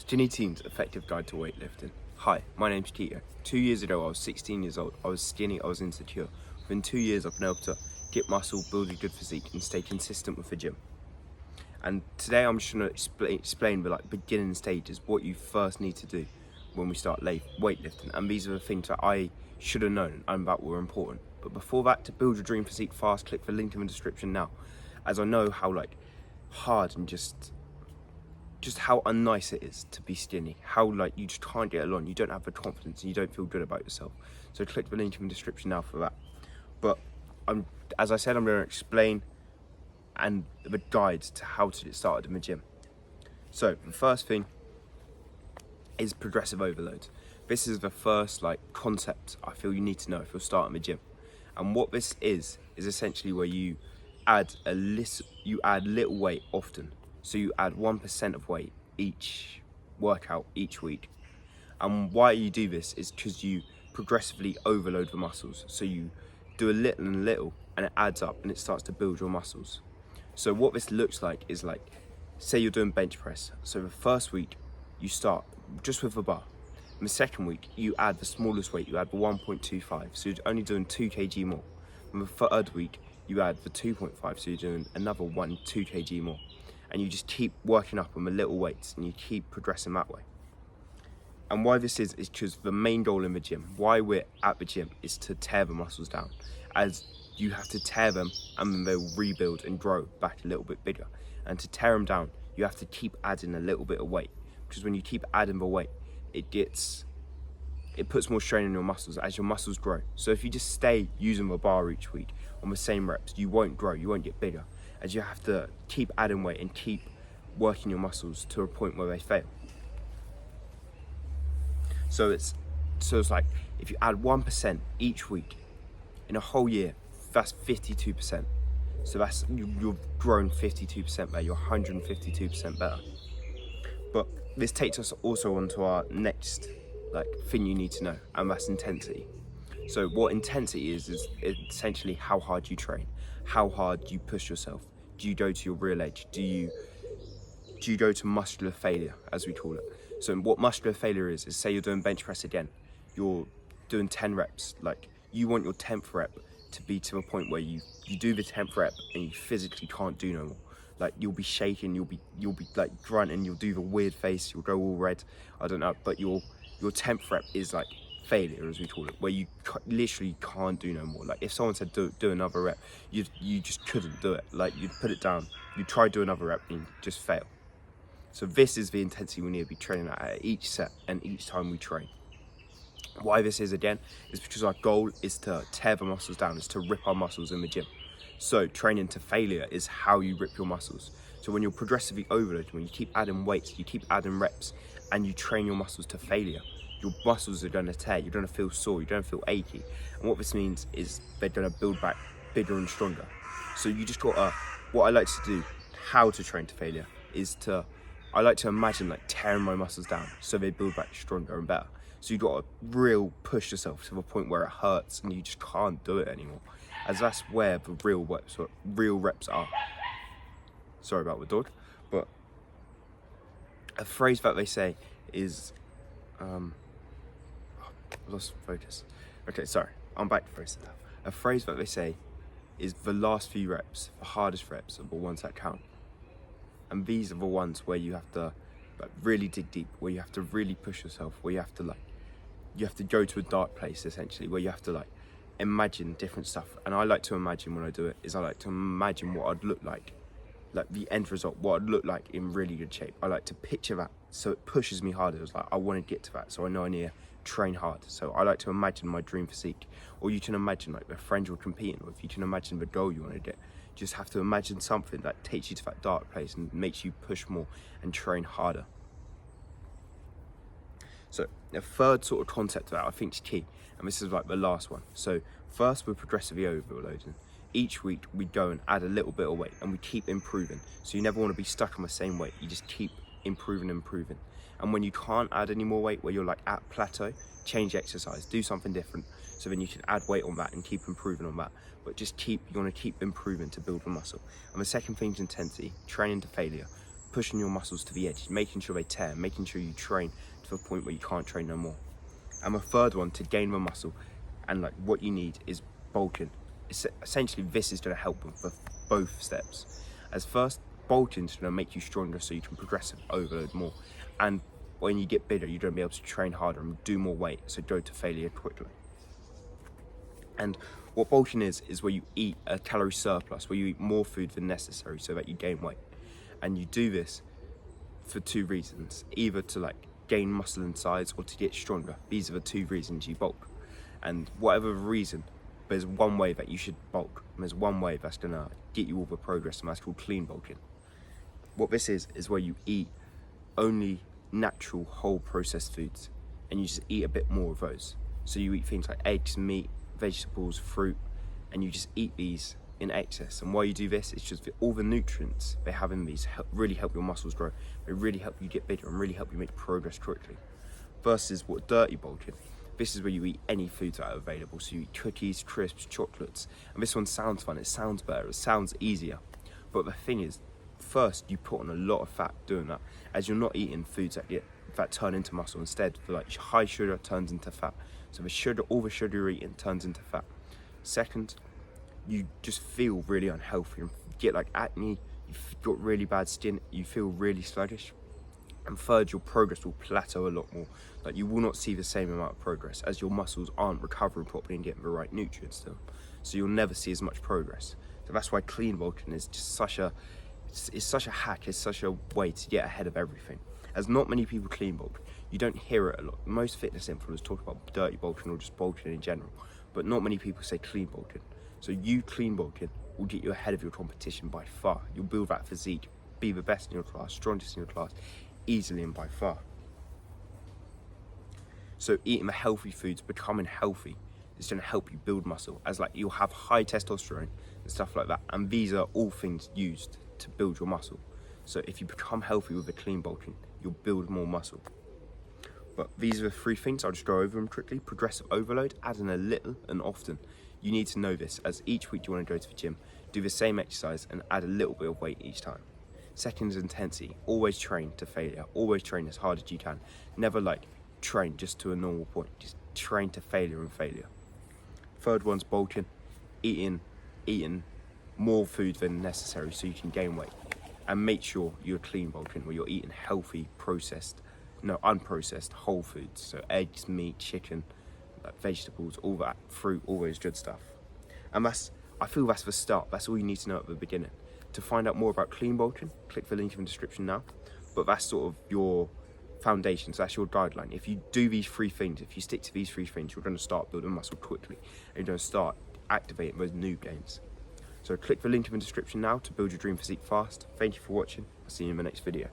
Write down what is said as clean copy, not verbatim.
Skinny Teens Effective Guide to Weightlifting. Hi, my name's Tito. 2 years ago I was 16 years old, I was skinny, I was insecure. Within 2 years I've been able to get muscle, build a good physique and stay consistent with the gym. And today I'm just going to explain the beginning stages, what you first need to do when we start weightlifting. And these are the things that I should have known and that were important. But before that, to build your dream physique fast, click the link in the description now. As I know how hard and just how unnice it is to be skinny, how you just can't get along, you don't have the confidence and you don't feel good about yourself. So click the link in the description now for that. But as I said, I'm going to explain and the guides to how to get started in the gym. So the first thing is progressive overload. This is the first concept I feel you need to know if you're starting the gym. And what this is essentially where you add little weight often. So you add 1% of weight each workout, each week. And why you do this is because you progressively overload the muscles. So you do a little and a little and it adds up and it starts to build your muscles. So what this looks like is say you're doing bench press. So the first week you start just with a bar. In the second week you add the smallest weight, you add the 1.25. So you're only doing 2 kg more. In the third week you add the 2.5. So you're doing another 2 kg more. And you just keep working up on the little weights and you keep progressing that way. And why this is because the main goal in the gym, why we're at the gym, is to tear the muscles down. As you have to tear them and then they'll rebuild and grow back a little bit bigger. And to tear them down, you have to keep adding a little bit of weight. Because when you keep adding the weight, it puts more strain on your muscles as your muscles grow. So if you just stay using the bar each week on the same reps, you won't grow, you won't get bigger. As you have to keep adding weight and keep working your muscles to a point where they fail. So it's like if you add 1% each week in a whole year, that's 52%. So that's you've grown 52% better, you're 152% better. But this takes us also onto our next thing you need to know, and that's intensity. So what intensity is essentially how hard you train, how hard you push yourself. Do you go to your real edge? Do you go to muscular failure, as we call it? So what muscular failure is say you're doing bench press again, you're doing 10 reps. You want your 10th rep to be to a point where you do the 10th rep and you physically can't do no more. You'll be shaking, you'll be grunting, you'll do the weird face, you'll go all red, I don't know, but your 10th rep is failure, as we call it, where you literally can't do no more. If someone said do another rep, you just couldn't do it. You'd put it down, you'd try to do another rep and just fail. So this is the intensity we need to be training at each set and each time we train. Why this is again is because our goal is to tear the muscles down, is to rip our muscles in the gym. So training to failure is how you rip your muscles. So when you're progressively overloading, when you keep adding weights, you keep adding reps, and you train your muscles to failure, your muscles are going to tear, you're going to feel sore, you're going to feel achy. And what this means is they're going to build back bigger and stronger. So you just got to, what I like to do, how to train to failure, is I like to imagine tearing my muscles down so they build back stronger and better. So you got to real push yourself to the point where it hurts and you just can't do it anymore. As that's where the real reps are. Sorry about the dog, but a phrase that they say is, I lost focus. Okay, sorry, I'm back to phrase now. A phrase that they say is the last few reps, the hardest reps, are the ones that count. And these are the ones where you have to really dig deep, where you have to really push yourself, where you have to go to a dark place essentially, where you have to imagine different stuff. And I like to imagine when I do it is I like to imagine what I'd look like the end result, what I'd look like in really good shape. I like to picture that so it pushes me harder. It's I want to get to that, so I know I need to train hard. So I like to imagine my dream physique. Or you can imagine the friend you're competing with, you can imagine the goal you want to get. You just have to imagine something that takes you to that dark place and makes you push more and train harder. So the third sort of concept of that I think is key, and this is the last one. So first we're progressively overloading. Each week we go and add a little bit of weight and we keep improving. So you never want to be stuck on the same weight, you just keep improving. And when you can't add any more weight, where you're at plateau, change exercise, do something different. So then you can add weight on that and keep improving on that. But you want to keep improving to build the muscle. And the second thing is intensity, training to failure. pushing your muscles to the edge, making sure they tear, making sure you train to the point where you can't train no more. And the third one, to gain the muscle, and like what you need is bulking. Essentially, this is going to help them for both steps. As first, bulking is going to make you stronger so you can progressive overload more. And when you get bigger, you're going to be able to train harder and do more weight, so go to failure quickly. And what bulking is where you eat a calorie surplus, where you eat more food than necessary so that you gain weight. And you do this for two reasons, either to like gain muscle and size or to get stronger. These are the two reasons you bulk. And whatever reason, there's one way that you should bulk, and there's one way that's gonna get you all the progress, and that's called clean bulking. What this is where you eat only natural whole processed foods, and you just eat a bit more of those. So you eat things like eggs, meat, vegetables, fruit, and you just eat these in excess. And why you do this, it's just all the nutrients they have in these really help your muscles grow. They really help you get bigger and really help you make progress quickly. Versus what dirty bulking, this is where you eat any foods that are available. So you eat cookies, crisps, chocolates, and this one sounds fun, it sounds better, it sounds easier. But the thing is, first you put on a lot of fat doing that, as you're not eating foods that turn into muscle. Instead, for like high sugar turns into fat. So all the sugar you're eating turns into fat. Second, you just feel really unhealthy and get like acne, you've got really bad skin, you feel really sluggish. And third, your progress will plateau a lot more. Like you will not see the same amount of progress as your muscles aren't recovering properly and getting the right nutrients still. So you'll never see as much progress. So that's why clean bulking is just such a hack, it's such a way to get ahead of everything. As not many people clean bulk, you don't hear it a lot. Most fitness influencers talk about dirty bulking or just bulking in general, but not many people say clean bulking. So you clean bulking will get you ahead of your competition by far. You'll build that physique, be the best in your class, strongest in your class, easily and by far. So eating the healthy foods, becoming healthy, is going to help you build muscle, as like you'll have high testosterone and stuff like that, and these are all things used to build your muscle. So if you become healthy with the clean bulking, you'll build more muscle. But these are the three things, I'll just go over them quickly. Progressive overload, adding a little and often. You need to know this, as each week you want to go to the gym, do the same exercise and add a little bit of weight each time. Second is intensity, always train to failure, always train as hard as you can. Never like train just to a normal point, just train to failure and failure. Third one's bulking, eating more food than necessary so you can gain weight. And make sure you're clean bulking, where you're eating healthy, unprocessed whole foods. So eggs, meat, chicken, like vegetables, all that, fruit, all those good stuff. And I feel that's the start. That's all you need to know at the beginning. To find out more about clean bulking, click the link in the description now. But that's sort of your foundation, so that's your guideline. If you do these three things, if you stick to these three things, you're going to start building muscle quickly, and you're going to start activating those new gains. So click the link in the description now to build your dream physique fast. Thank you for watching. I'll see you in the next video.